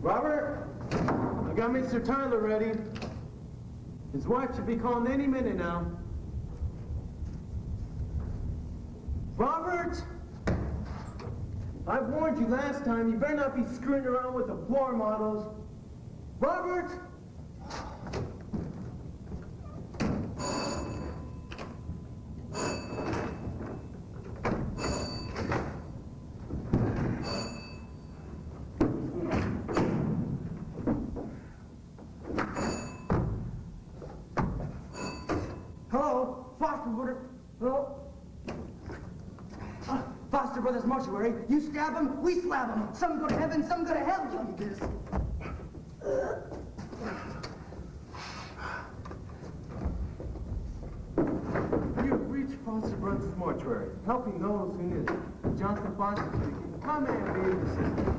Robert, I got Mr. Tyler ready. His wife should be calling any minute now. Robert! I warned you last time, you better not be screwing around with the floor models. Robert! Hello, Foster Brothers. Hello? Foster Brothers Mortuary. You stab him, we slab him. Some go to heaven, some go to hell. You this. You've reached Foster Brothers Mortuary, helping those who need it. Johnson Foster speaking. Come and be the sister.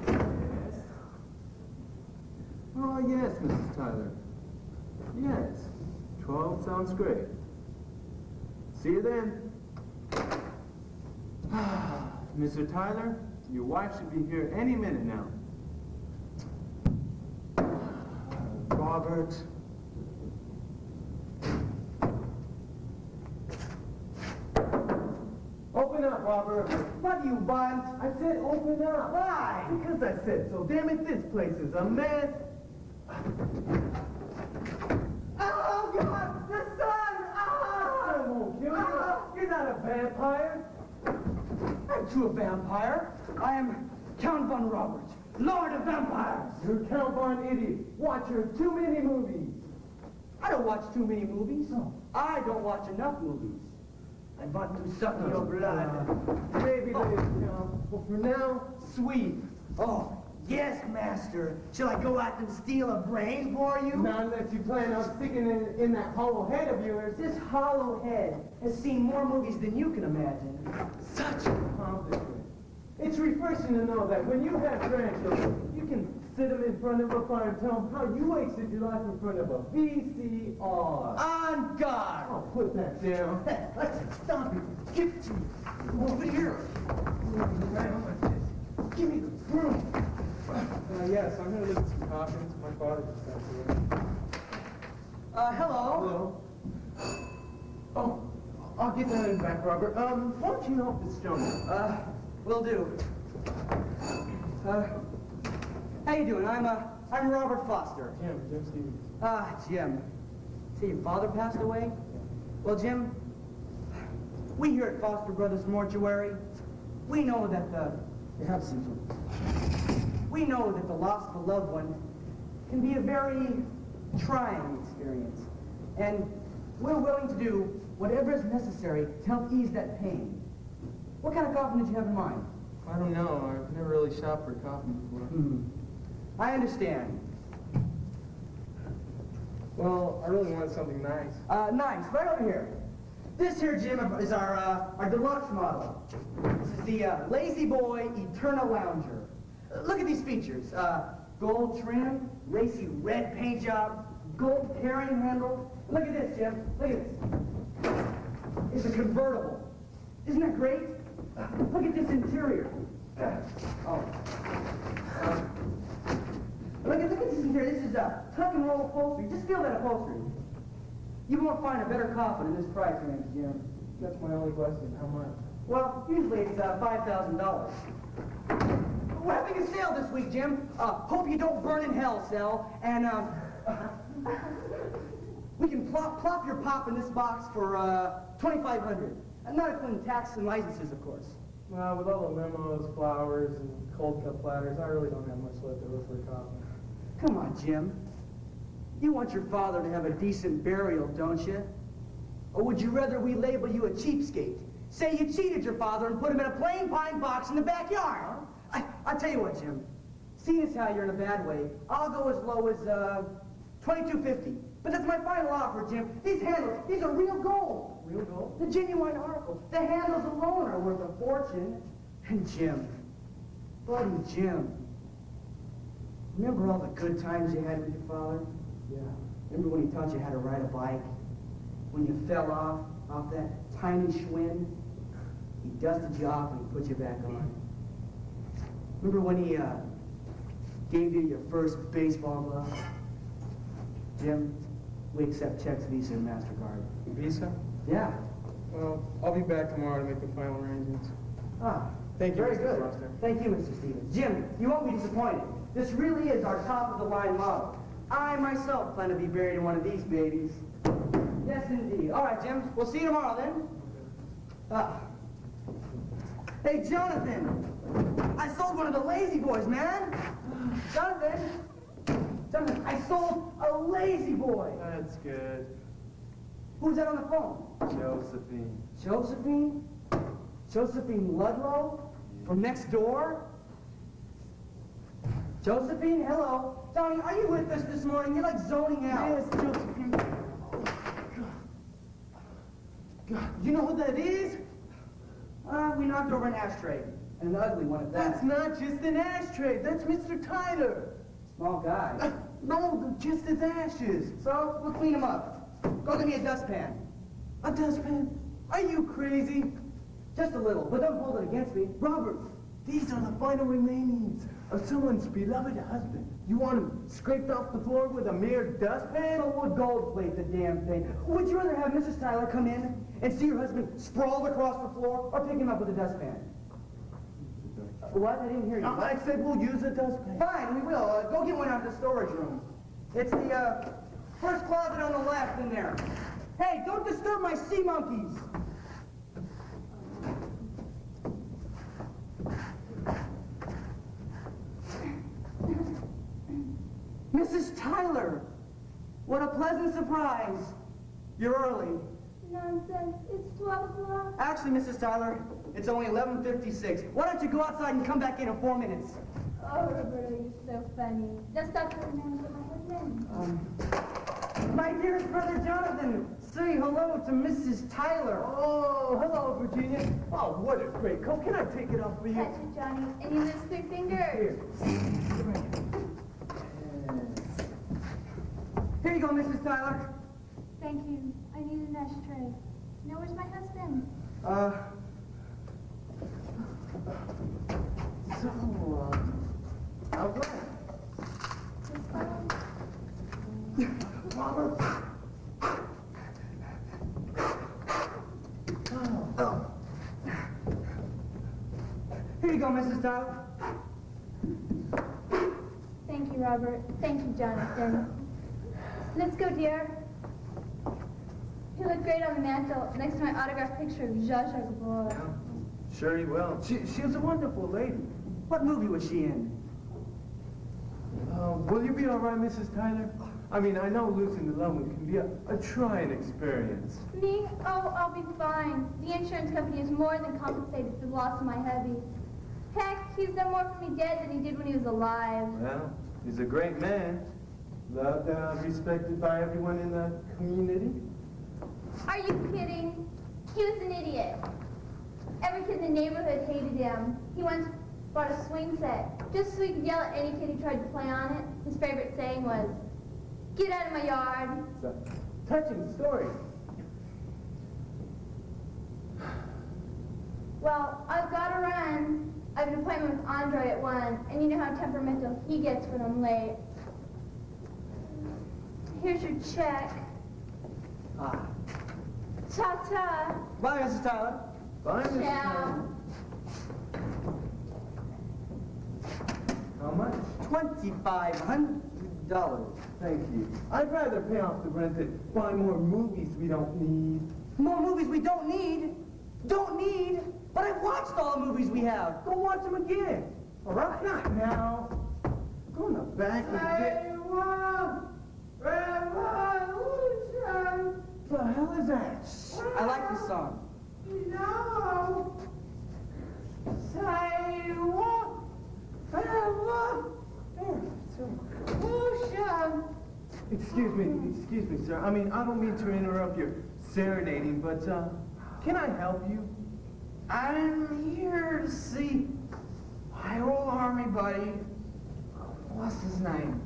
Yes? Oh, yes, Mrs. Tyler. Yes, 12 sounds great. See you then. Mr. Tyler, your wife should be here any minute now. Robert. Open up, Robert. What do you want? I said open up. Why? Because I said so. Damn it, this place is a mess. Oh, God! The sun! Ah! I won't kill you. You're not a vampire. I'm too a vampire. I am Count Von Robert, Lord of Vampires. You're Count Von Idiot. Watcher of too many movies. I don't watch too many movies. No. I don't watch enough movies. I want to suck your blood. Maybe later, Count. But for now, sweet. Oh. Yes, master. Shall I go out and steal a brain for you? Not unless you plan on sticking it in that hollow head of yours. This hollow head has seen more movies than you can imagine. Such an accomplishment. It's refreshing to know that when you have grandchildren, you can sit them in front of a fire and tell them how you wasted your life in front of a VCR. On guard! Oh, put that down. Let's stop it. Give it to me. Over here. Give me the broom. Yes, I'm going to look at some coffins. My father just passed away. Hello. Oh, I'll get that in back, Robert. Why don't you help this gentleman? Will do. How you doing? I'm Robert Foster. Jim Stevens. Jim. See, your father passed away? Well, Jim, we here at Foster Brothers Mortuary, we know that we know that the loss of a loved one can be a very trying experience. And we're willing to do whatever is necessary to help ease that pain. What kind of coffin did you have in mind? I don't know. I've never really shopped for a coffin before. I understand. Well, I really wanted something nice. Nice, right over here. This here, Jim, is our deluxe model. This is the Lazy Boy Eternal Lounger. Look at these features. Gold trim, racy red paint job, gold carrying handle. Look at this, Jim. Look at this. It's a convertible. Isn't that great? Look at this interior. Look at this interior. This is tuck and roll upholstery. Just feel that upholstery. You won't find a better coffin in this price range, Jim. That's my only question. How much? Well, usually it's $5,000. We're having a sale this week, Jim. Hope you don't burn in hell, Sal. And we can plop your pop in this box for $2,500. Not including taxes and licenses, of course. Well, with all the limos, flowers, and cold cup platters, I really don't have much left over for a coffin. Come on, Jim. You want your father to have a decent burial, don't you? Or would you rather we label you a cheapskate? Say you cheated your father and put him in a plain pine box in the backyard. I tell you what, Jim. seeing as how you're in a bad way, I'll go as low as, $22.50. But that's my final offer, Jim. These handles, these are real gold. Real gold? The genuine article. The handles alone are worth a fortune. And Jim, buddy Jim, remember all the good times you had with your father? Yeah. Remember when he taught you how to ride a bike? When you fell off that tiny Schwinn? He dusted you off and he put you back on. Remember when he gave you your first baseball glove? Jim, we accept checks, Visa, and MasterCard. Visa? Yeah. Well, I'll be back tomorrow to make the final arrangements. Ah, Thank you, very Mr. good. Foster. Thank you, Mr. Stevens. Jim, you won't be disappointed. This really is our top-of-the-line model. I myself plan to be buried in one of these babies. Yes, indeed. All right, Jim. We'll see you tomorrow, then. Ah. Hey, Jonathan. I sold one of the lazy boys, man. Jonathan, I sold a lazy boy. That's good. Who's that on the phone? Josephine. Josephine? Josephine Ludlow? From next door? Josephine, hello. Donnie, are you with us this morning? You're like zoning out. Yes, Josephine. God, you know who that is? We knocked over an ashtray. And an ugly one at that. That's not just an ashtray. That's Mr. Tyler. Small guy. No, just his ashes. So, we'll clean him up. Go get me a dustpan. A dustpan? Are you crazy? Just a little, but don't hold it against me. Robert, these are the final remainings of someone's beloved husband. You want him scraped off the floor with a mere dustpan? So we'll gold plate the damn thing. Would you rather have Mrs. Tyler come in and see your husband sprawled across the floor or pick him up with a dustpan? What? I didn't hear you. I said we'll use a dustpan. Fine, we will. Go get one out of the storage room. It's the, first closet on the left in there. Hey, don't disturb my sea monkeys. Mrs. Tyler, what a pleasant surprise. You're early. Nonsense. It's 12 o'clock. Actually, Mrs. Tyler, it's only 11:56. Why don't you go outside and come back in 4 minutes? Oh, Roberto, you're so funny. Now stop telling me what my husband. My dearest brother Jonathan, say hello to Mrs. Tyler. Oh, hello, Virginia. Oh, what a great coat. Can I take it off for you? Catch it, Johnny. And you lose 3 fingers. Here you go, Mrs. Tyler. Thank you. I need an ashtray. Now, where's my husband? I'll go. This phone? Robert. Oh. Here you go, Mrs. Tyler. Thank you, Robert. Thank you, Jonathan. Let's go, dear. You look great on the mantle next to my autographed picture of Zsa Zsa Gabor. Sure he will. She's a wonderful lady. What movie was she in? Will you be all right, Mrs. Tyler? I mean, I know losing the loved one can be a trying experience. Me? Oh, I'll be fine. The insurance company is more than compensated for the loss of my hubby. Heck, he's done more for me dead than he did when he was alive. Well, he's a great man. Loved, respected by everyone in the community. Are you kidding? He was an idiot. Every kid in the neighborhood hated him. He once bought a swing set just so he could yell at any kid who tried to play on it. His favorite saying was, "Get out of my yard." It's a touching story. Well, I've got to run. I have an appointment with Andre at 1, and you know how temperamental he gets when I'm late. Here's your check. Ah. Ta-ta. Bye, Mrs. Tyler. Bye, Mrs. Ciao. Tyler. How much? $2,500. Thank you. I'd rather pay off the rent than buy more movies we don't need. More movies we don't need. Don't need. But I've watched all the movies we have. Go watch them again. All right. Not now. Go in the back and get... What the hell is that? I like this song. Whoosha! Excuse me, sir. I mean, I don't mean to interrupt your serenading, but, can I help you? I'm here to see my old army buddy. What's his name?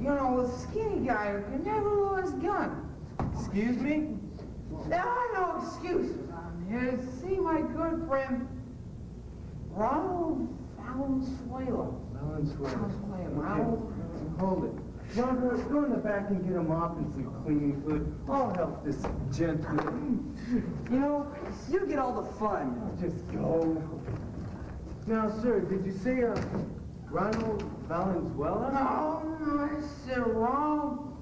You know, the skinny guy who can never load his gun. Excuse me? There are no excuses. I'm here to see my good friend, Ronald Valenzuela. Ronald. Hold it. Robert, go in the back and get a mop and some cleaning fluid. I'll help this gentleman. You know, you get all the fun. Just go. Now, sir, did you say, Ronald Valenzuela? No, I said Ronald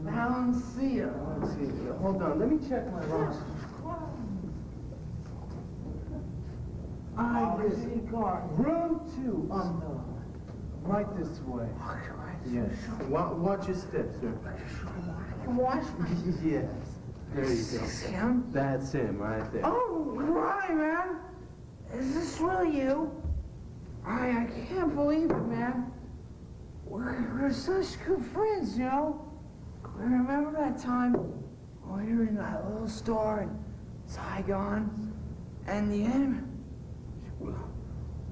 Valencia. Let's see. Hold on, let me check my roster. I see car. Room 2 on the right this way. Yes. Watch your steps, sir. I can watch my... Yes. There you Is this go. him? That's him right there. Oh, right, man. Is this really you? I can't believe it, man. We're such good friends, you know? Remember that time when we were in that little store in Saigon? And the end?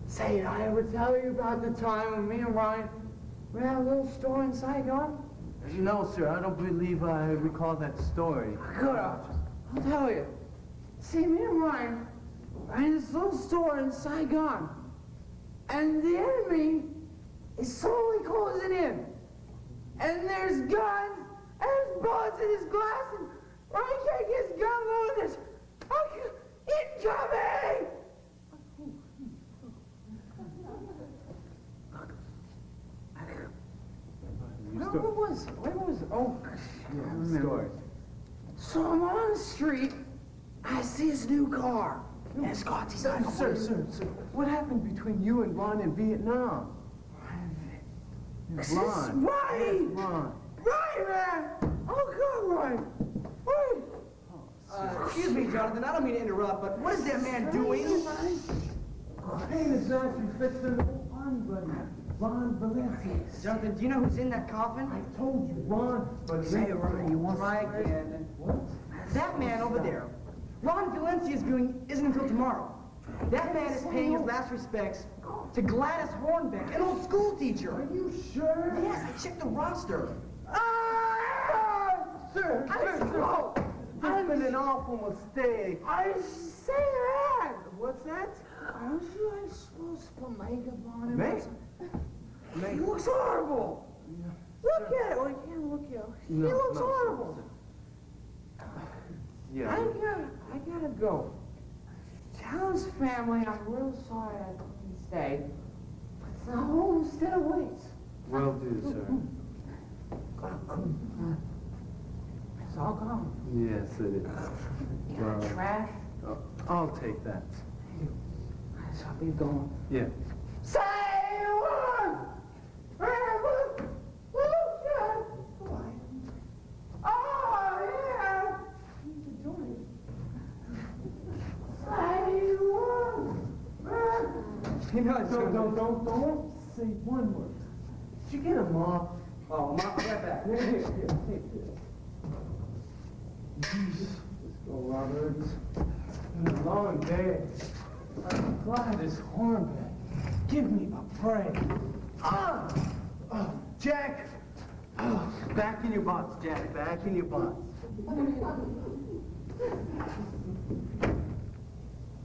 Say, did I ever tell you about the time when me and Ryan were in that little store in Saigon? No, sir, I don't believe I recall that story. Good, I'll tell you. See, me and Ryan are in this little store in Saigon, and the enemy is slowly closing in. And there's guns, and there's bullets in his glass, and Ryan can't get his gun loaded. Incoming! Where was, oh, Yeah, I remember. story. So I'm on the street, I see his new car. And it's got these Sir, what happened between you and Ron in Vietnam? This is Ron. right! Ron. Right, man! Oh, God, right! Right! Excuse me, Jonathan, I don't mean to interrupt, but what is that man doing? Hey, Miss Nancy, fixed an old army buddy, Ron Valencia. Jonathan, do you know who's in that coffin? I told you, Ron Valencia. Say, Ron, you want Try again. What? That man over there, Ron Valencia's viewing isn't until tomorrow. That man is paying his last respects to Gladys Hornbeck, an old school teacher. Are you sure? Yes, I checked the roster. Sir, there's been an awful mistake. I say that! What's that? Aren't you like supposed to put makeup on him? Makeup? He looks horrible! Look at it! Well, you can't look at it. He looks horrible! Yeah. I gotta go. Tell his family I'm real sorry I couldn't stay. It's the homestead awaits. Will do, sir. It's all gone. Yes, it is. You got Well, trash? I'll take that. Yes, I'll be going. Yeah. Say what? Oh, yeah. You know, Don't say one word. Did you get a mop? Oh, I'll be right back. Here, take this. Let's go, Robert. It's been a long day. I'm glad this hornbeck. Give me a break. Jack! Back in your box, Jack. Back in your box.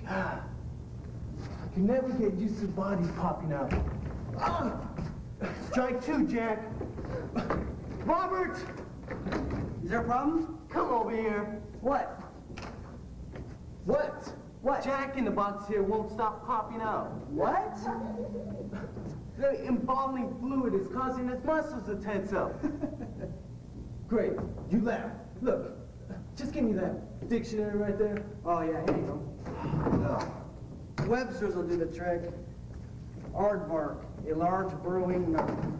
God. I can never get used to bodies popping out. Strike 2, Jack. Robert! Is there a problem? Come over here. What? What? What? Jack in the box here won't stop popping out. What? The embalming fluid is causing his muscles to tense up. Great. You laugh. Look, just give me that dictionary right there. Oh, yeah, here you go. Webster's will do the trick. Aardvark, a large burrowing mountain.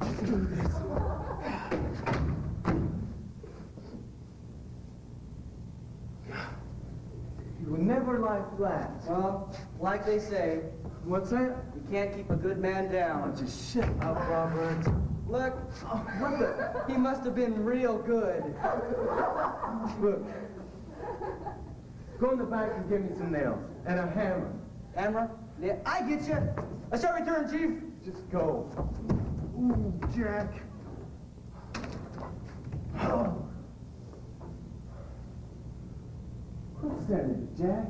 You will never lie flat. Well, Like they say, What's that? you can't keep a good man Oh, down. just shut up, Robert. Look, Oh, what the? he must have been real good. Look. Go in the back and give me some nails. And a hammer. Hammer? Yeah, I get you. I shall return, Chief. Just go. Ooh, Jack. Oh. Quit standing, Jack.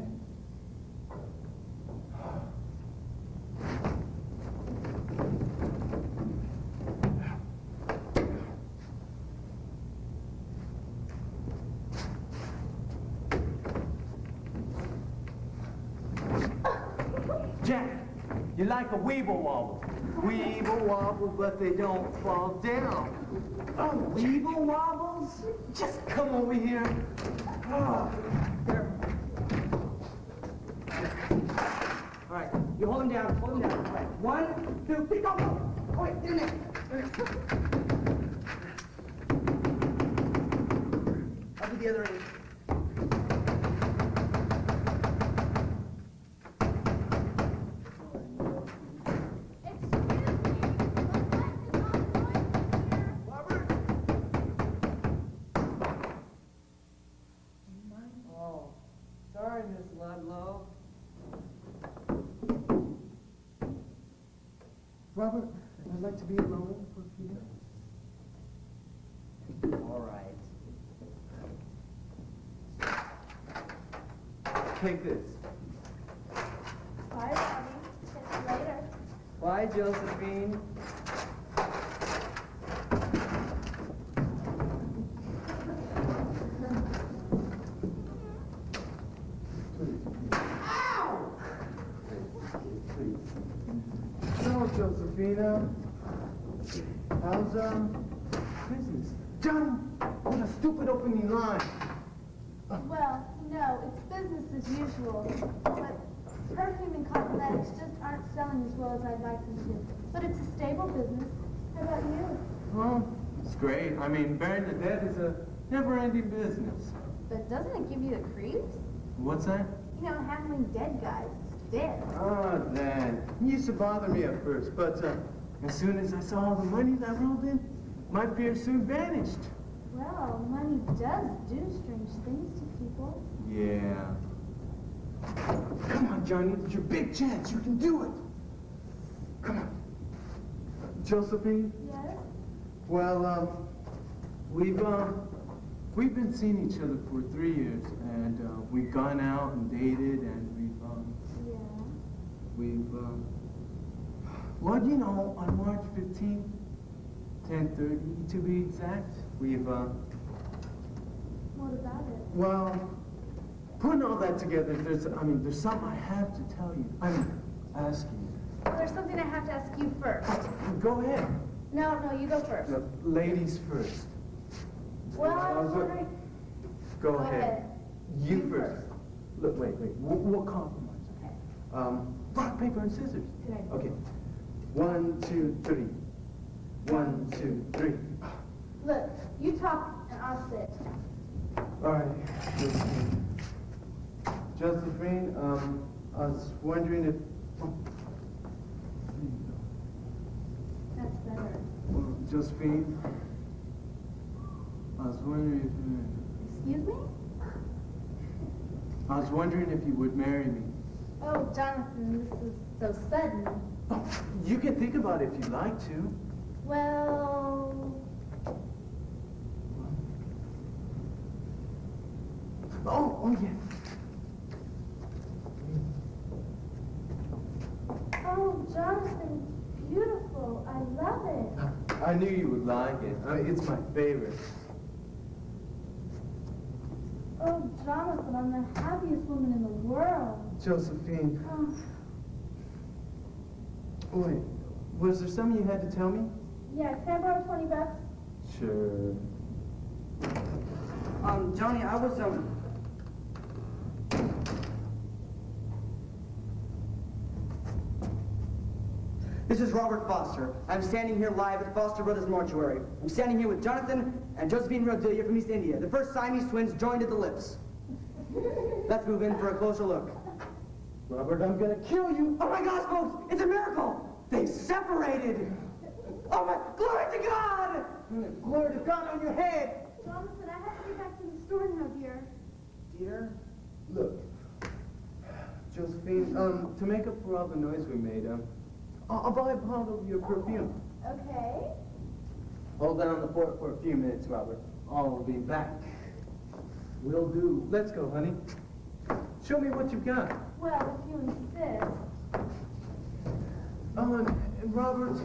Jack, you like a weeble wobble. Weeble wobble, but they don't fall down. Oh, weeble wobbles? Just come over here. Oh. Here. All right, you hold him down, hold him down. All right, 1, 2, 3, go, go. Oh, wait, get in there. I'll do the other end. Oh, sorry, Miss Ludlow. Robert, I'd like to be alone for a few minutes. All right. Take this. Bye, Bobby. Catch you later. Bye, Josephine. So, Josephina, how's, business? Done with a stupid opening line. Well, no, it's business as usual. But perfume and cosmetics just aren't selling as well as I'd like them to. But it's a stable business. How about you? Well, it's great. I mean, burying the dead is a never-ending business. But doesn't it give you the creeps? What's that? You know, handling dead guys. It's dead. Oh, Dan. It used to bother me at first, but as soon as I saw all the money that rolled in, my fear soon vanished. Well, money does do strange things to people. Yeah. Come on, Johnny. It's your big chance. You can do it. Come on. Josephine? Yes? Well, we've been seeing each other for 3 years, and we've gone out and dated, and Yeah. well, you know, on March 15th, 10:30 to be exact, What about it? well, putting all that together, there's something I have to tell you. Ask you. Well, there's something I have to ask you first. Go ahead. No, you go first. No, ladies first. Well, I was Go wondering... Go ahead. You first. Look, wait. We'll compromise. Okay. Rock, paper, and scissors. Good idea. Okay. 1, 2, 3. 1, 2, 3. Look, you talk and I'll sit. All right. Josephine, I was wondering if... Oh. There you go. That's better. Well, Josephine, I was wondering Excuse me? I was wondering if you would marry me. Oh, Jonathan, this is so sudden. Oh, you can think about it if you'd like to. Well... Oh, yeah. Oh, Jonathan, it's beautiful. I love it. I knew you would like it. It's my favorite. Oh, Jonathan, I'm the happiest woman in the world. Josephine, Oh, wait. Was there something you had to tell me? yeah, can I borrow 20 bucks? Sure. Johnny, I was, This is Robert Foster. I'm standing here live at Foster Brothers Mortuary. I'm standing here with Jonathan and Josephine Rodilia from East India. The first Siamese twins joined at the lips. Let's move in for a closer look. Robert, I'm gonna kill you. Oh my gosh, folks, it's a miracle. They separated. Oh my, glory to God. Glory to God on your head. Jonathan, I have to get back to the store now, dear. Dear, look. Josephine, to make up for all the noise we made, I'll buy a bottle of your perfume. Okay. Hold down the fort for a few minutes, Robert. I'll be back. Will do. Let's go, honey. Show me what you've got. Well, if you insist. Oh, and Robert,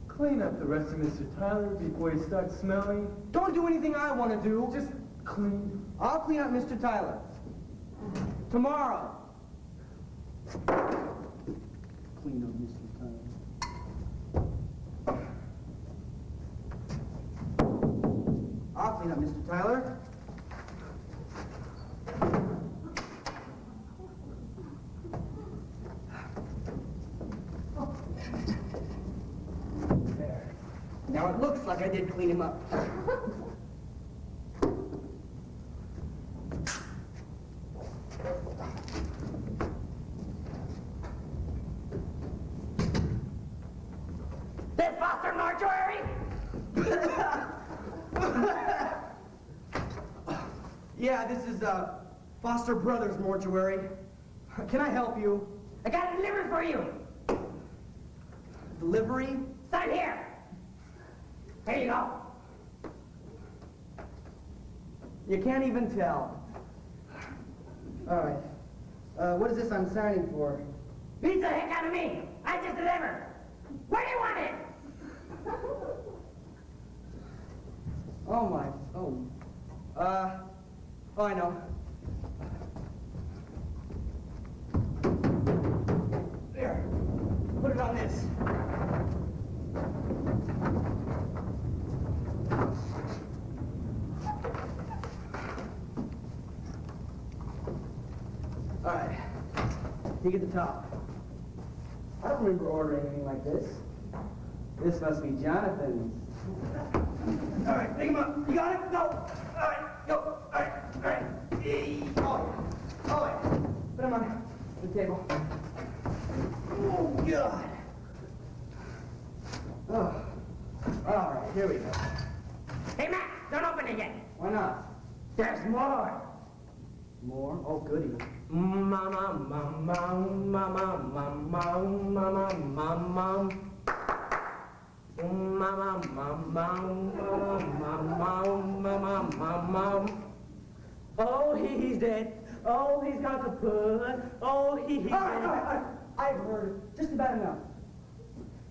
clean up the rest of Mr. Tyler before he starts smelling. Don't do anything I want to do. Just clean. I'll clean up Mr. Tyler. Tomorrow. Clean up Mr. Tyler. I'll clean up Mr. Tyler. There. Now it looks like I did clean him up. This Foster Mortuary? Yeah, this is Foster Brothers Mortuary. Can I help you? I got a delivery for you. Delivery? Sign here. Here you go. You can't even tell. All right. What is this I'm signing for? Beats the heck out of me. I just delivered. Where do you want it? Oh my. Oh. Oh, I know. There. Put it on this. All right. You get the top. I don't remember ordering anything like this. This must be Jonathan's. All right, pick him up. You got it? Go. All right, go. All right, all right. Oh, yeah. Oh, yeah. Put him on the table. Oh, God. Oh. All right, here we go. Hey, Matt, don't open it yet. Why not? There's more. More? Oh, goody. Mama, mama, mama, mama, mama, mama. Mama, mama, mama, mama, mama. Oh, he's dead. Oh, he's got the put. Oh, he's All right. I've heard just about enough.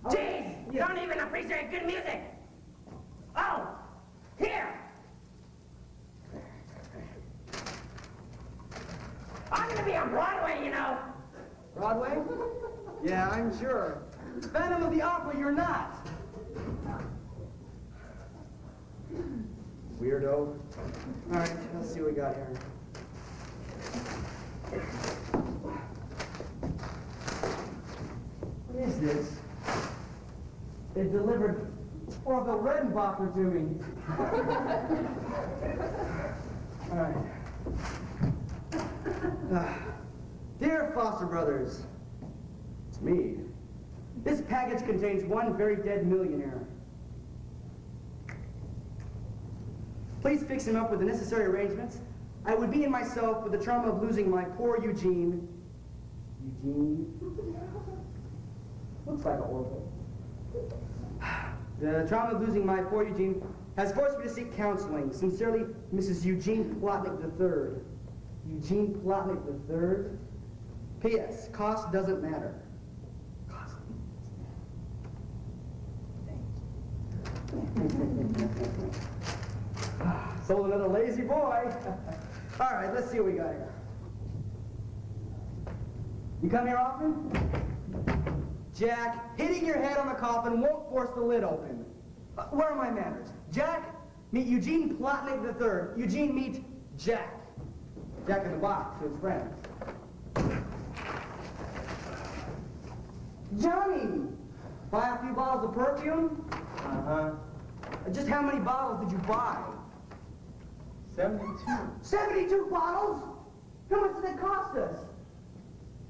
Jeez, you don't even appreciate good music. Oh, here. I'm gonna be on Broadway, you know. Broadway? Yeah, I'm sure. Phantom of the Opera, you're not. Weirdo. All right, let's see what we got here. What is this? They delivered Orville Redenbacher to me. All right. Dear Foster Brothers, it's me. This package contains one very dead millionaire. Please fix him up with the necessary arrangements. I would be in myself with the trauma of losing my poor Eugene. Eugene? Looks like a Orville. The trauma of losing my poor Eugene has forced me to seek counseling. Sincerely, Mrs. Eugene Plotnick III. Eugene Plotnick III. P.S. Cost doesn't matter. Cost Sold another lazy boy. All right, let's see what we got here. You come here often? Jack, hitting your head on the coffin won't force the lid open. Where are my manners? Jack, meet Eugene Plotnick III. Eugene, meet Jack. Jack in the box to his friends. Johnny! Buy a few bottles of perfume? Uh-huh. Just how many bottles did you buy? 72. 72 bottles? How much did it cost us?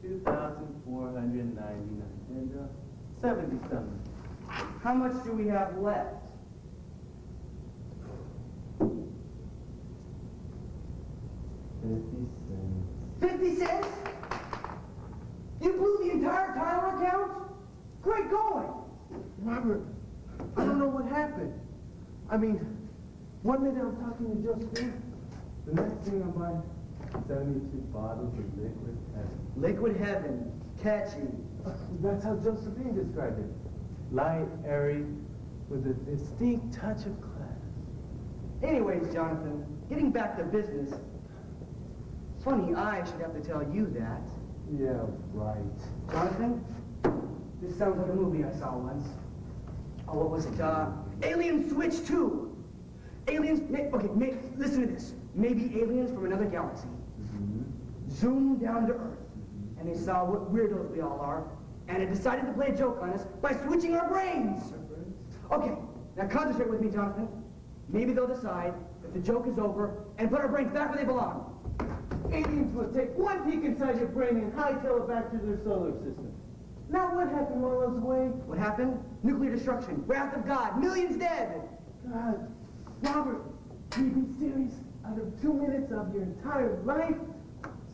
2,499 and 70 something. How much do we have left? 50 cents. 50 cents? You blew the entire Tyler account? Great going. Robert, I don't know what happened. I mean, one minute I'm talking to Josephine, the next thing I'm buying 72 bottles of liquid heaven. Liquid heaven. Catchy. That's how Josephine described it. Light, airy, with a distinct touch of class. Anyways, Jonathan, getting back to business. Funny I should have to tell you that. Yeah, right. Jonathan, this sounds like a movie I saw once. Oh, what was it? Alien Switch 2. Aliens, listen to this. Maybe aliens from another galaxy. Zoomed down to Earth. And they saw what weirdos we all are. And it decided to play a joke on us by switching our brains. Okay, now concentrate with me, Jonathan. Maybe they'll decide that the joke is over and put our brains back where they belong. Aliens will take one peek inside your brain and hightail it back to their solar system. Now what happened while I was away? What happened? Nuclear destruction, wrath of God, millions dead. God, Robert, can you be serious? Out of 2 minutes of your entire life?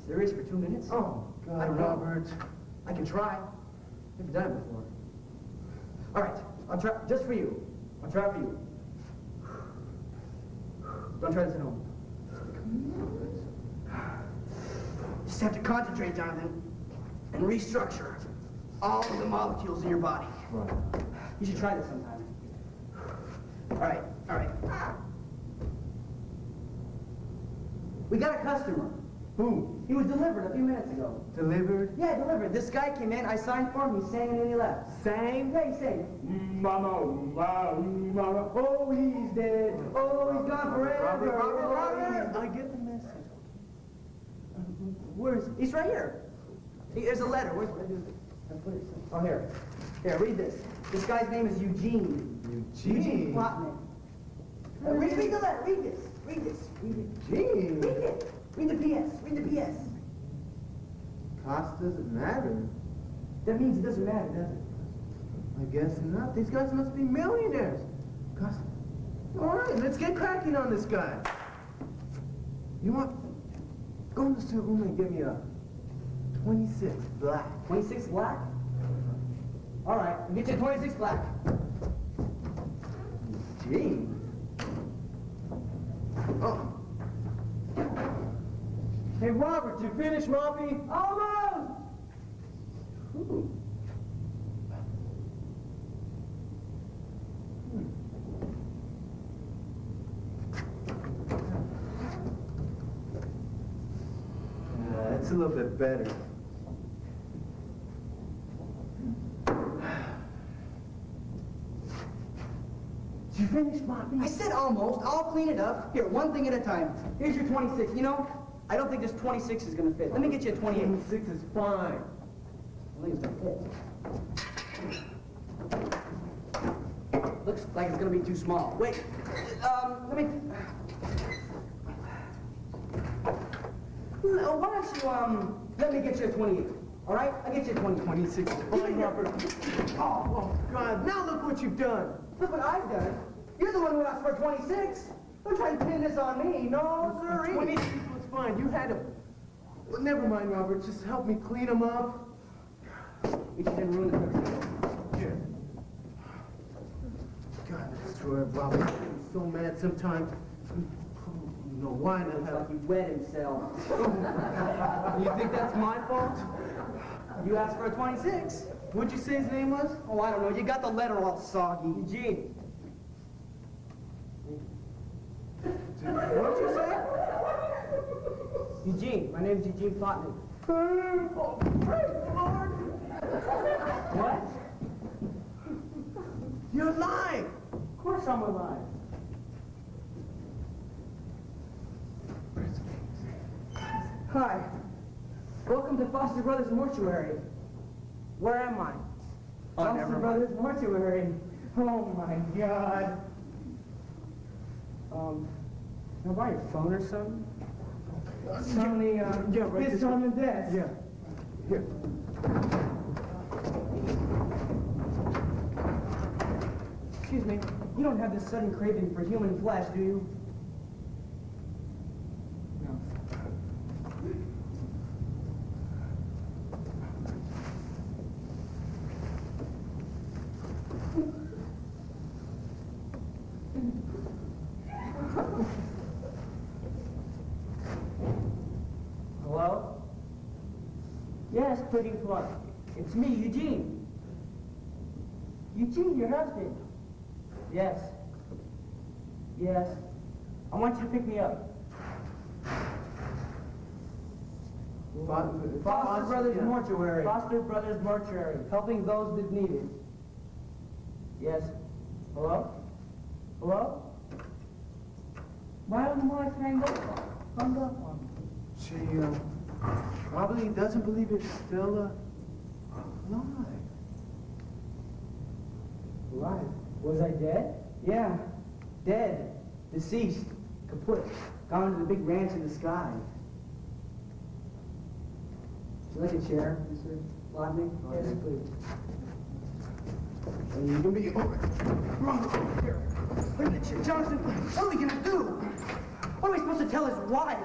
Serious for 2 minutes? Oh, God, I don't know. Robert. I can try. Never done it before. All right, I'll try, just for you. I'll try for you. Don't try this at home. Just have to concentrate, Jonathan, and restructure all of the molecules in your body. Right. You should try this sometime. All right, all right. We got a customer. Who? He was delivered a few minutes ago. Delivered? Yeah, delivered. This guy came in, I signed for him, he sang and then he left. Sang? Yeah, he sang. Mama, mama, oh, he's dead. Oh, he's gone forever. Robert, I get the message. Where is he? He's right here. There's a letter. Where's Oh, here. Here, read this. This guy's name is Eugene. Eugene? Plotnick. Read the letter. Read this. Read this. Read it. Eugene? Read it. Read the PS. Read the PS. Cost doesn't matter. That means it doesn't matter, does it? I guess not. These guys must be millionaires. Cost. All right, let's get cracking on this guy. You want? Go in the suit room and get me a 26 black. 26 black? All right, I'll get you 26 black. Gee. Oh. Hey, Robert, you finished mopping? Almost! Ooh. That's a little bit better. Did you finish mopping? I said almost. I'll clean it up. Here, one thing at a time. Here's your 26. You know, I don't think this 26 is going to fit. Let me get you a 28. 26 is fine. I think it's going to fit. Looks like it's going to be too small. Wait. Let me... Why don't you, let me get you a 28. All right? I'll get you a 28. 26 is fine, Robert. Oh, God. Now look what you've done. Look what I've done. You're the one who asked for a 26. Don't try to pin this on me. No, sir. 26 was fine. You had to... Well, never mind, Robert. Just help me clean them up. You didn't ruin the picture. Here. God, that's true, Robert. I'm so mad sometimes. You know why in the Looks hell? like he wet himself. You think that's my fault? You asked for a 26. What'd you say his name was? Oh, I don't know. You got the letter all soggy. Eugene. What'd you say? Eugene. My name's Eugene Plotnick. Oh, praise the Lord. What? You're alive. Of course I'm alive. Hi. Welcome to Foster Brothers Mortuary. Where am I? Foster Brothers Mortuary. Oh my God. Can I buy your phone or something? It's on the, Yeah, right it's this on way. the desk. Yeah. Here. Excuse me, you don't have this sudden craving for human flesh, do you? No. Hello? Yes, pretty plump. It's me, Eugene. Eugene, your husband. Yes. Yes. I want you to pick me up. Foster Brothers Mortuary. Foster Brothers Mortuary. Helping those that need it. Yes. Hello? Hello? Why don't the wife hang up? Hung up on me. She, probably doesn't believe it's still, alive. Alive? Was I dead? Yeah. Dead. Deceased. Kaput. Gone to the big ranch in the sky. Would you like a chair, Mr. Lodnick? Yes, please. And you can be over. Here. Wait a minute, Jonathan. What are we gonna do? What are we supposed to tell his wife?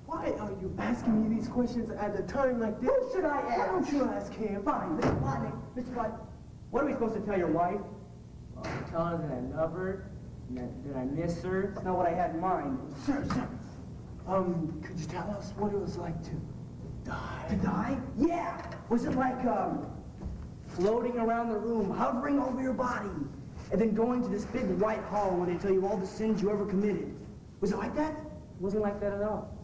Why are you asking me these questions at a time like this? Who should I Why ask? don't you ask him? Fine, Mr. Lodnick. Mr. Lodnick. What are we supposed to tell your wife? Tell her that I love her, and that I miss her. That's not what I had in mind. Sir. Could you tell us what it was like to die? To die? Yeah. Was it like, floating around the room, hovering over your body, and then going to this big white hall where they tell you all the sins you ever committed? Was it like that? It wasn't like that at all.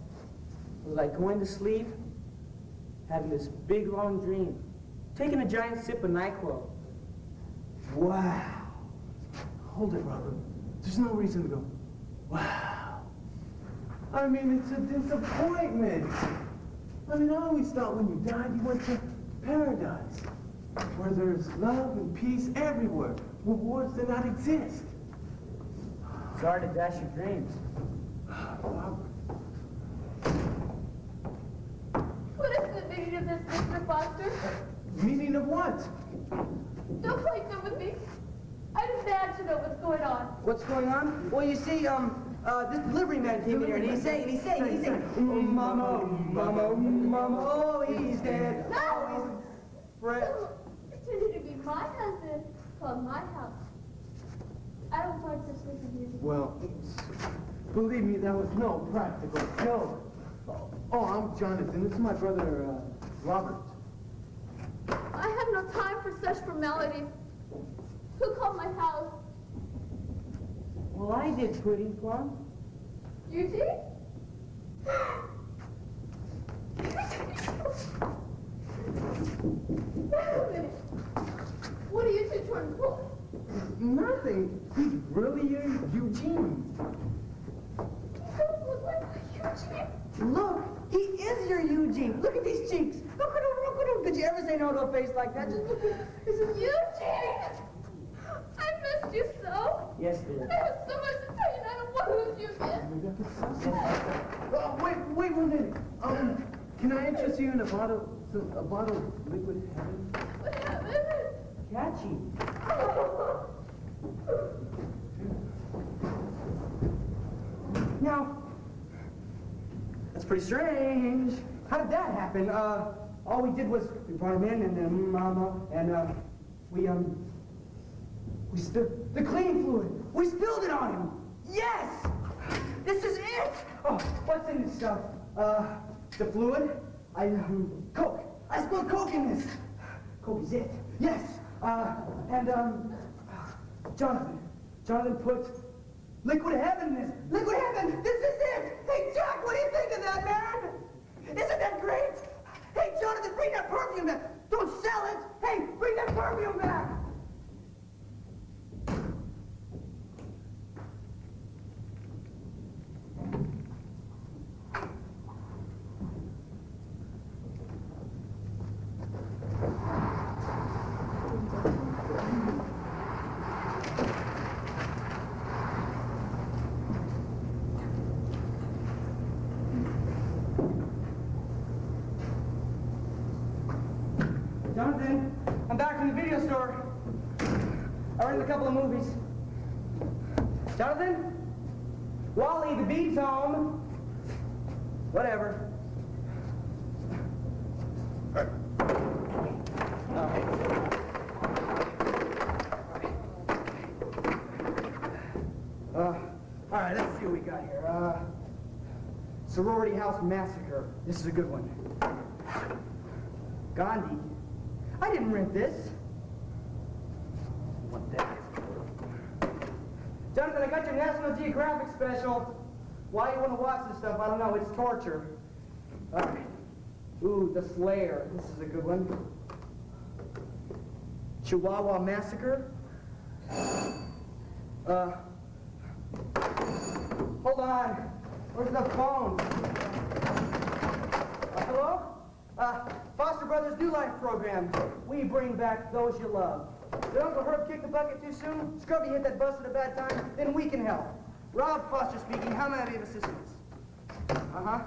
It was like going to sleep, having this big long dream, taking a giant sip of NyQuil. Wow. Hold it, Robert. There's no reason to go, wow. I mean, it's a disappointment. I mean, I always thought when you died, you went to paradise, where there's love and peace everywhere, rewards that not exist. Sorry to dash your dreams. Robert. What is the meaning of this, Mr. Foster? Meaning of what? Don't play dumb with me. I demand to know what's going on. What's going on? Well, you see, this delivery man came in here, and he's saying, oh, mama, oh, he's dead. No! Oh, he's Fred. Pretending to be my husband called my house. I don't find such things amusing. Well, believe me, that was no practical joke. Oh, I'm Jonathan. This is my brother, Robert. I have no time for such formalities. Who called my house? Well, I did, Pudding Plum. Eugene? Wait a minute. What are you two trying to pull? Nothing. He's really your Eugene. You don't look like Eugene. Look, he is your Eugene. Look at these cheeks. Look at him. Did you ever say no to a face like that? Just look at him. Eugene! I missed you so. Yes, dear. I have so much to tell you, and I don't want to lose you again. Maybe I could sell something. Wait 1 minute. Can I interest you in a bottle of liquid heaven? What happened? Catchy. Now, that's pretty strange. How did that happen? All we did was we brought him in, and then mama, and we spilled the cleaning fluid. We spilled it on him. Yes, this is it. Oh, what's in this stuff? The fluid. Coke. I spilled Coke in this. Coke is it. Yes. Jonathan put liquid heaven in this. Liquid heaven. This is it. Hey, Jack, what do you think of that, man? Isn't that great? Hey, Jonathan, bring that perfume back. Don't sell it. Hey, bring that perfume back. sure. I run in a couple of movies. Jonathan? Wally, the bead's home. Whatever. All right, let's see what we got here. Sorority House Massacre. This is a good one. Gandhi. I didn't rent this. What that? Jonathan, I got your National Geographic special. Why you want to watch this stuff, I don't know. It's torture. All right. Ooh, The Slayer. This is a good one. Chihuahua Massacre. Hold on. Where's the phone? Hello? Foster Brothers New Life program. We bring back those you love. Did Uncle Herb kick the bucket too soon? Scrubby hit that bus at a bad time? Then we can help. Rob Foster speaking. How may I be of assistance? Uh-huh.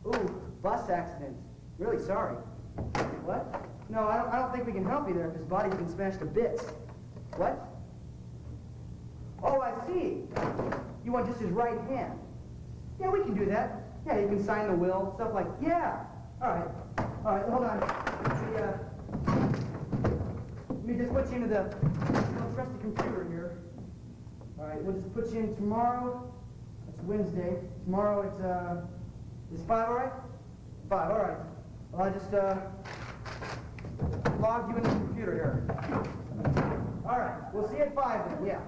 Ooh, bus accident. Really sorry. What? No, I don't think we can help you there if his body's been smashed to bits. What? Oh, I see. You want just his right hand. Yeah, we can do that. Yeah, you can sign the will, stuff like, yeah. All right, hold on. Let me just put you into the, let's rest the computer here. All right, we'll just put you in tomorrow. It's Wednesday. Tomorrow it's 5, all right? 5, all right. Well, I just, logged you into the computer here. All right, we'll see you at 5 then, yeah.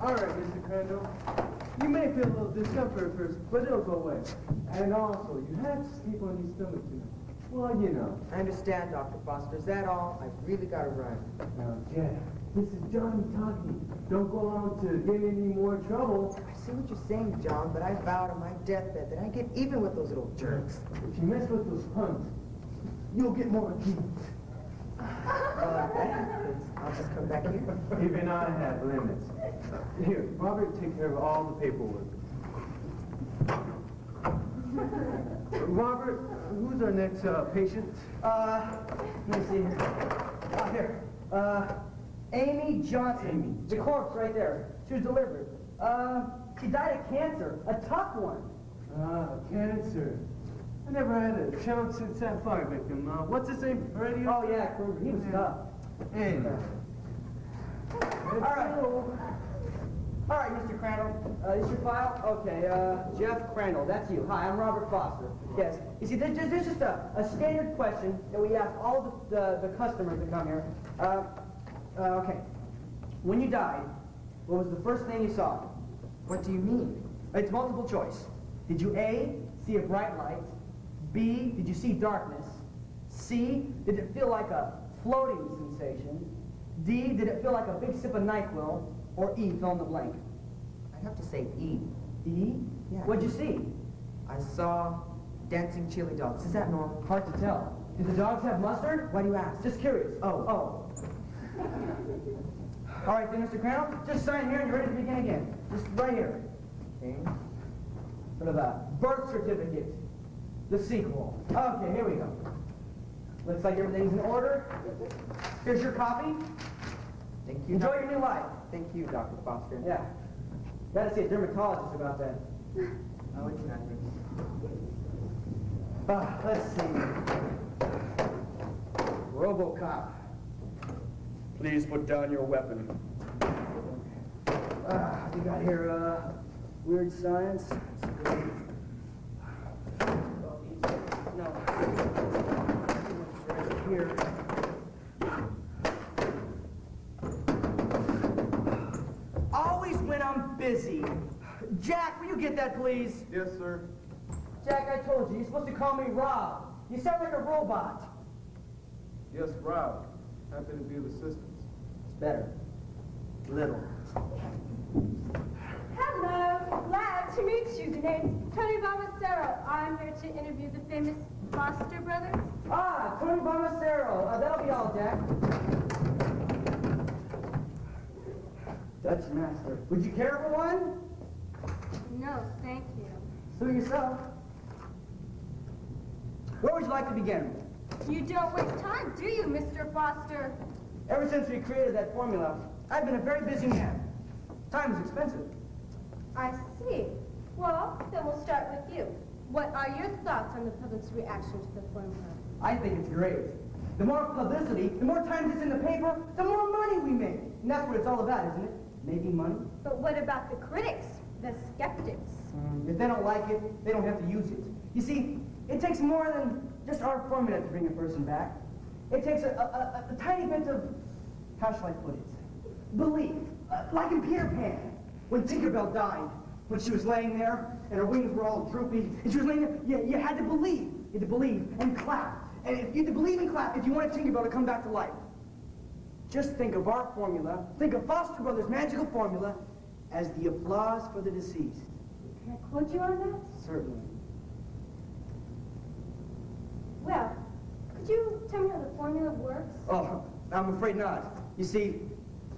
All right, Mr. Crandall. You may feel a little discomfort at first, but it'll go away. And also, you have to sleep on your stomach tonight. Well, you know. I understand, Dr. Foster. Is that all? I've really got to run. Now, Jack, this is Johnny talking. Don't go on to get in any more trouble. I see what you're saying, John, but I vowed on my deathbed that I get even with those little jerks. If you mess with those punks, you'll get more keys. I'll just come back here. Even I have limits. Here, Robert, take care of all the paperwork. Robert, who's our next patient? Let me see here. Here. Amy Johnson. Amy The corpse right there. She was delivered. She died of cancer. A tough one. Cancer. I never had a chance since that fire victim. What's his name? Radio? Oh, yeah, Kruger. He was tough. Anyway. All right, Mr. Crandall. Is your file? Okay, Jeff Crandall. That's you. Hi, I'm Robert Foster. Yes. You see, there's just a standard question that we ask all the customers that come here. Okay. When you died, what was the first thing you saw? What do you mean? It's multiple choice. Did you A, see a bright light? B, did you see darkness? C, did it feel like a floating sensation? D, did it feel like a big sip of NyQuil? Or E, fill in the blank? I'd have to say E. E? Yeah. What'd you see? I saw dancing chili dogs. Is that normal? Hard to tell. Did the dogs have mustard? Why do you ask? Just curious. Oh. All right, then, Mr. Crandall, just sign here and you're ready to begin again. Just right here. Okay. Sort of a birth certificate. The sequel. Okay, here we go. Looks like everything's in order. Here's your copy. Thank you. Enjoy your new life. Thank you, Dr. Foster. Yeah. Gotta see a dermatologist about that. Oh, it's nothing. Let's see. RoboCop. Please put down your weapon. We got here, weird science. No. Right here. Always when I'm busy. Jack, will you get that, please? Yes, sir. Jack, I told you, you're supposed to call me Rob. You sound like a robot. Yes, Rob. Happy to be of assistance. It's better. Little. Hello, glad to meet you. The name's Tony Balmacero. I'm here to interview the famous Foster brothers. Ah, Tony Balmacero. That'll be all, Jack. Dutch master. Would you care for one? No, thank you. Suit yourself. Where would you like to begin? You don't waste time, do you, Mr. Foster? Ever since we created that formula, I've been a very busy man. Time is expensive. I see. Well, then we'll start with you. What are your thoughts on the public's reaction to the formula? I think it's great. The more publicity, the more times it's in the paper, the more money we make. And that's what it's all about, isn't it? Making money. But what about the critics, the skeptics? If they don't like it, they don't have to use it. You see, it takes more than just our formula to bring a person back. It takes a tiny bit of, how shall I put it, belief. Like in Peter Pan, when Tinkerbell died, when she was laying there and her wings were all droopy, and she was laying there, you had to believe. You had to believe and clap. And if you had to believe and clap if you wanted Tinkerbell to come back to life. Just think of our formula, think of Foster Brothers' magical formula, as the applause for the deceased. Can I quote you on that? Certainly. Well, could you tell me how the formula works? Oh, I'm afraid not. You see,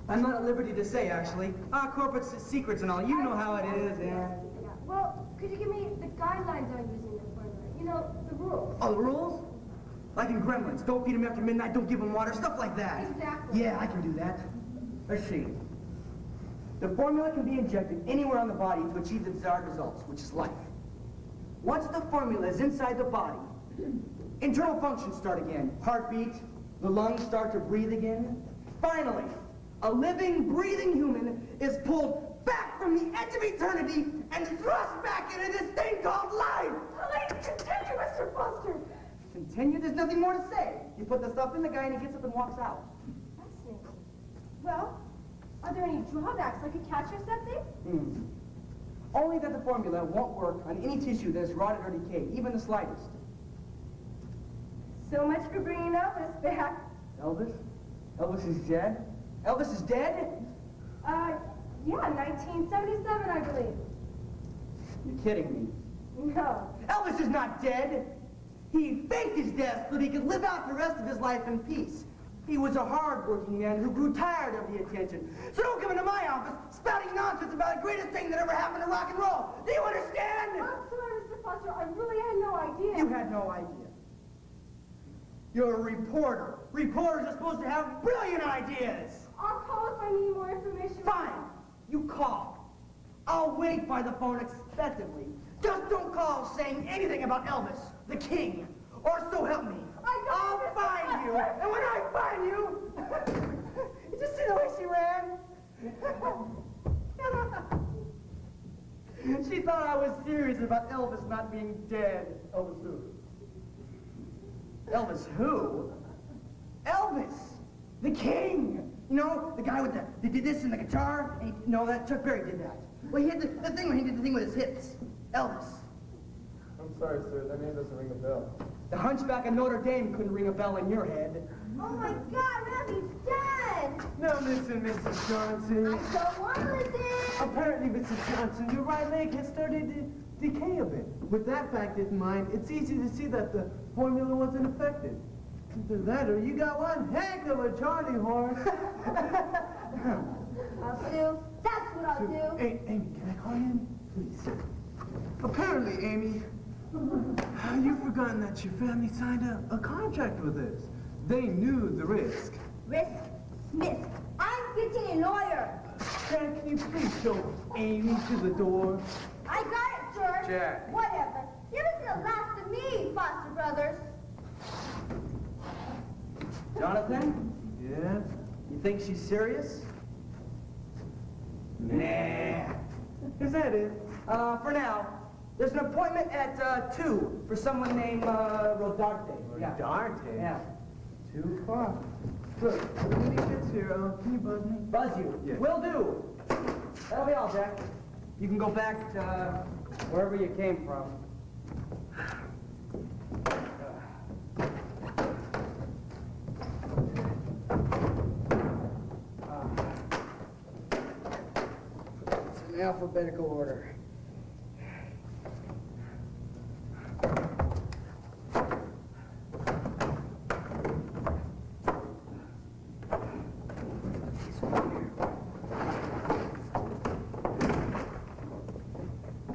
I'm not at liberty to say, actually. Corporate secrets and all. You know how it is, yeah. Well, could you give me the guidelines on using the formula? You know, the rules. Oh, the rules? Like in Gremlins. Don't feed them after midnight, don't give them water, stuff like that. Exactly. Yeah, I can do that. Let's see. The formula can be injected anywhere on the body to achieve the desired results, which is life. Once the formula is inside the body, internal functions start again. Heartbeat, the lungs start to breathe again. Finally, a living, breathing human is pulled back from the edge of eternity and thrust back into this thing called life. Please continue, Mr. Foster. Continue? There's nothing more to say. You put the stuff in the guy and he gets up and walks out. Fascinating. Well, are there any drawbacks, like a catch or something? Only that the formula won't work on any tissue that is rotted or decayed, even the slightest. So much for bringing Elvis back. Elvis? Elvis is dead? Elvis is dead? Yeah, 1977, I believe. You're kidding me. No. Elvis is not dead. He faked his death so that he could live out the rest of his life in peace. He was a hard-working man who grew tired of the attention. So don't come into my office spouting nonsense about the greatest thing that ever happened to rock and roll. Do you understand? I'm sorry, Mr. Foster. I really had no idea. You had no idea. You're a reporter. Reporters are supposed to have brilliant ideas. I'll call if I need more information. Fine. You call. I'll wait by the phone expectantly. Just don't call saying anything about Elvis, the king, or so help me. I'll find you. And when I find you, you just see the way she ran? She thought I was serious about Elvis not being dead. Elvis who? Elvis who? Elvis, the king. You know, the guy with the did this in the guitar? And no, that Chuck Berry did that. Well, he had the thing where he did the thing with his hips. Elvis. I'm sorry, sir. That name doesn't ring a bell. The hunchback of Notre Dame couldn't ring a bell in your head. Oh my God, Robbie's dead! Now listen, Mrs. Johnson. I don't want to listen! Apparently, Mrs. Johnson, your right leg has started to decay a bit. With that fact in mind, it's easy to see that the formula wasn't effective. Either that or you got one heck of a Charlie horse. I'll do. That's what I'll do. Hey, Amy, can I call you in? Please. Apparently, Amy, you've forgotten that your family signed a contract with us. They knew the risk. Risk? Smith. I'm getting a lawyer. Jack, can you please show Amy to the door? I got it, George. Jack. Whatever. You're not the last of me, Foster Brothers. Jonathan, Yeah? you think she's serious? Nah. Is that it? For now, there's an appointment at 2 for someone named Rodarte. Yeah. Darte? Yeah. Too far. Look, when he gets here, can you buzz me? Buzz you. Yeah. Will do. That'll be all, Jack. You can go back to wherever you came from. It's in alphabetical order.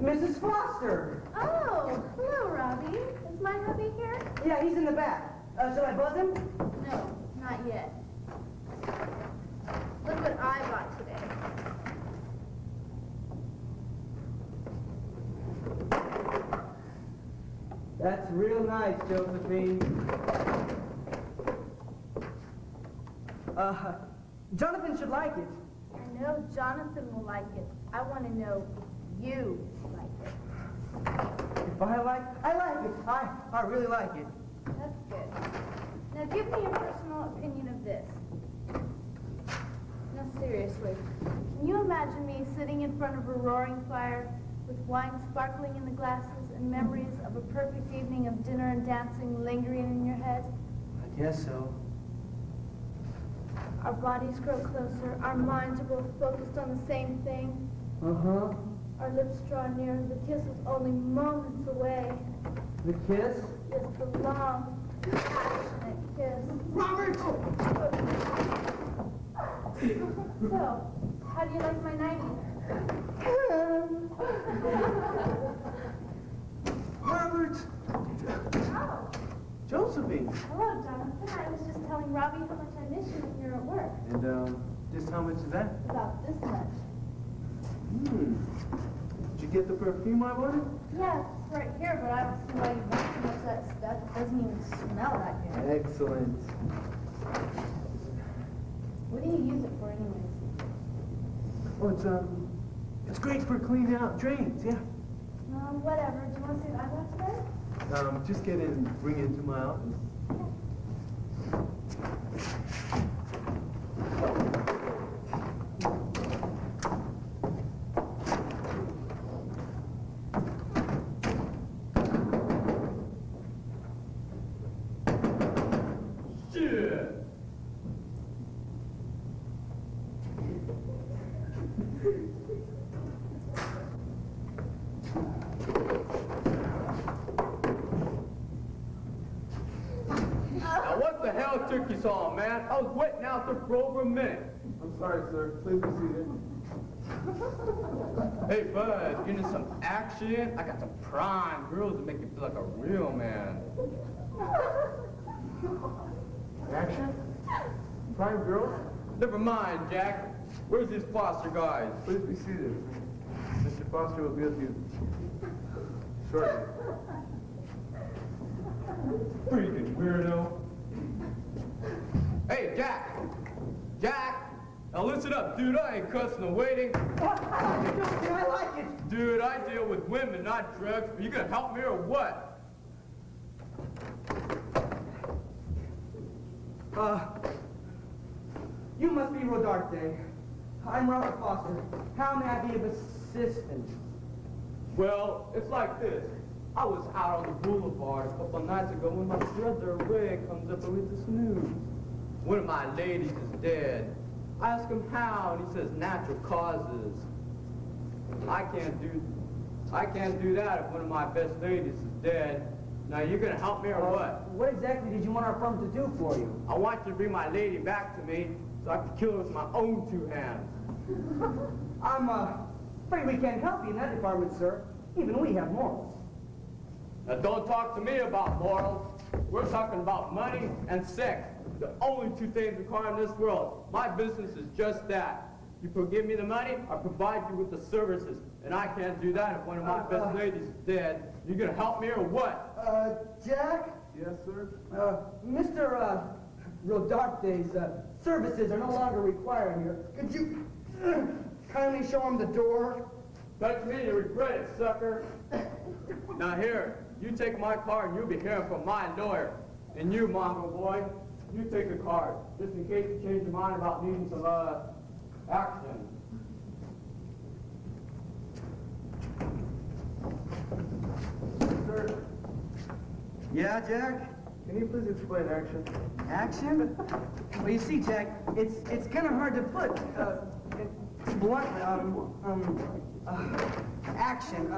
Mrs. Foster! Oh, hello, Robbie. Is my hubby here? Yeah, he's in the back. Shall I buzz him? No, not yet. Look what I bought today. That's real nice, Josephine. Jonathan should like it. I know Jonathan will like it. I want to know if you like it. If I like it. I really like it. That's good. Now give me your personal opinion of this. No, seriously. Can you imagine me sitting in front of a roaring fire with wine sparkling in the glasses and memories of a perfect evening of dinner and dancing lingering in your head? I guess so. Our bodies grow closer. Our minds are both focused on the same thing. Uh-huh. Our lips draw near. The kiss is only moments away. The kiss? Just the long, passionate kiss. Robert! So, how do you like my 90s? Robert! Oh, Josephine! hello, Jonathan. I was just telling Robbie how much I miss you when you're at work. And, just how much is that? About this much. Did you get the perfume I wanted? Yeah, it's right here, but I don't see why you want so much of that stuff. It doesn't even smell that good. Excellent. What do you use it for anyways? Oh, it's great for cleaning out drains, yeah. Whatever. Do you want to see what I got today? Just get in and bring it into my office. Now what the hell took you so long, man? I was waiting out there for over a minute. I'm sorry, sir. Please be seated. Hey, bud, you need some action? I got some prime girls that make you feel like a real man. Action? Prime girl? Never mind, Jack. Where's these Foster guys? Please be seated. Mr. Foster will be with you shortly. Freaking weirdo. Hey, Jack! Jack! Now listen up, dude. I ain't cussing or waiting. I like it. Dude, I deal with women, not drugs. Are you gonna help me or what? You must be Rodarte. I'm Robert Foster. How may I be of assistance? Well, it's like this. I was out on the boulevard a couple nights ago when my brother Ray comes up with this news. One of my ladies is dead. I ask him how, and he says natural causes. I can't do that if one of my best ladies is dead. Now, you gonna help me or what? What exactly did you want our firm to do for you? I want you to bring my lady back to me so I can kill her with my own two hands. I'm afraid we can't help you in that department, sir. Even we have morals. Now, don't talk to me about morals. We're talking about money and sex. The only two things required in this world. My business is just that. You give me the money, I provide you with the services. And I can't do that if one of my best ladies is dead. You gonna help me or what? Jack? Yes, sir? Mr. Rodarte's services are no longer required here. Could you kindly show him the door? Touch me, you regret it, sucker. Now here, you take my card and you'll be hearing from my lawyer. And you, mongrel boy, you take the card, just in case you change your mind about needing some, action. Sir, Yeah, Jack? can you please explain action? Action? Well, you see, Jack, it's kind of hard to put. It's blunt. Action.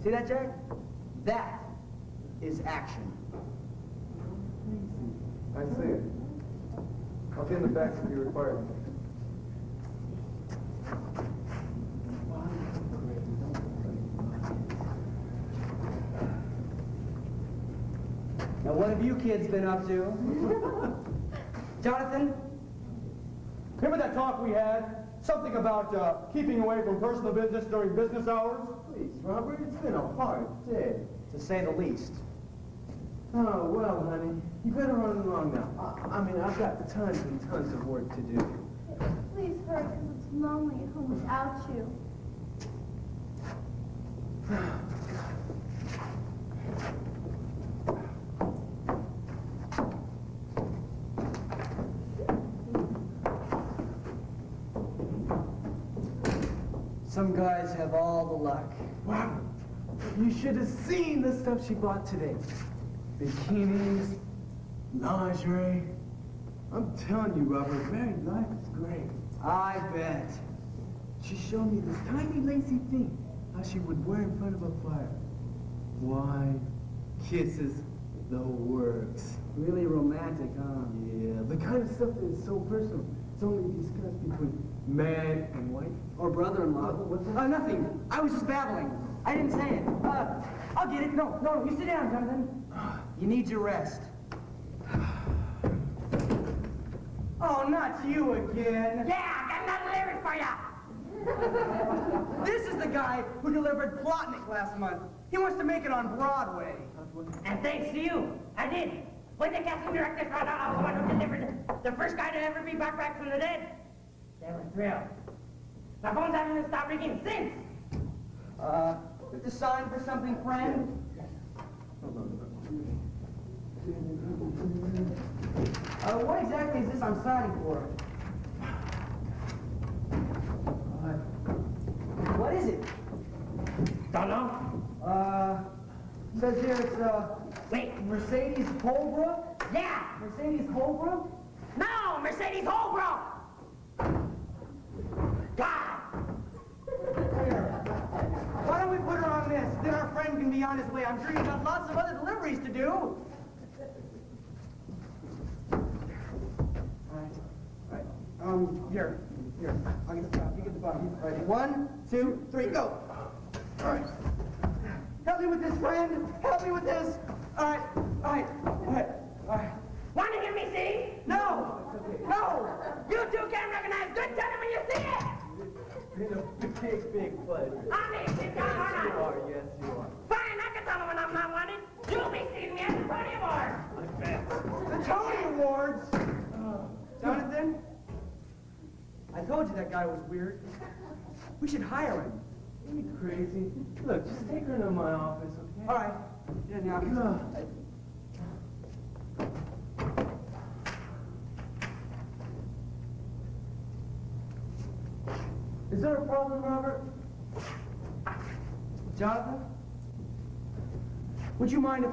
See that, Jack? That is action. I see it. I'll be in the back if you require me. you kids been up to? Jonathan? Remember that talk we had? Something about keeping away from personal business during business hours? Please, Robert, it's been a hard day. To say the least. Oh, well, honey, you better run along now. I mean, I've got tons and tons of work to do. Please hurry, because it's lonely at home without you. Some guys have all the luck. Wow, you should have seen the stuff she bought today. Bikinis, lingerie. I'm telling you, Robert, married life is great. I bet. She showed me this tiny lacy thing, how she would wear in front of a fire. Wine, kisses, the works. Really romantic, huh? Yeah, the kind of stuff that is so personal. It's only discussed between man and wife. Or brother-in-law. What's that? Nothing. I was just babbling. I didn't say it. I'll get it. No, you sit down, Jonathan. You need your rest. Oh, not you again. Yeah, I got another lyric for ya. This is the guy who delivered Plotnik last month. He wants to make it on Broadway. And thanks to you, I did. When the casting director found out I was the one who delivered the first guy to ever be brought back from the dead, they were thrilled. My phone's haven't stopped ringing since. With the sign for something, friend? What exactly is this I'm signing for? What is it? Don't know. Says here it's, Wait. Mercedes Holbrook? Yeah. Mercedes Holbrook? No, Mercedes Holbrook. God. Why don't we put her on this? Then our friend can be on his way. I'm sure you've got lots of other deliveries to do. All right. Here. I'll get the top. You get the bottom. All right. 1, 2, 3, go. All right. Help me with this, friend. Help me with this. All right. Want to hear me sing? No. You two can't recognize good tenor when you see it. It's a big pleasure. I'm being sit down or You not. are, yes, you are. Fine, I can tell them when I'm not wanted. You'll be seeing me at the Tony Awards. I bet. The Tony Awards. Jonathan, I told you that guy was weird. We should hire him. Are you crazy? Look, just take her into my office, okay? All right. Yeah, now. Is there a problem, Robert? Jonathan, would you mind if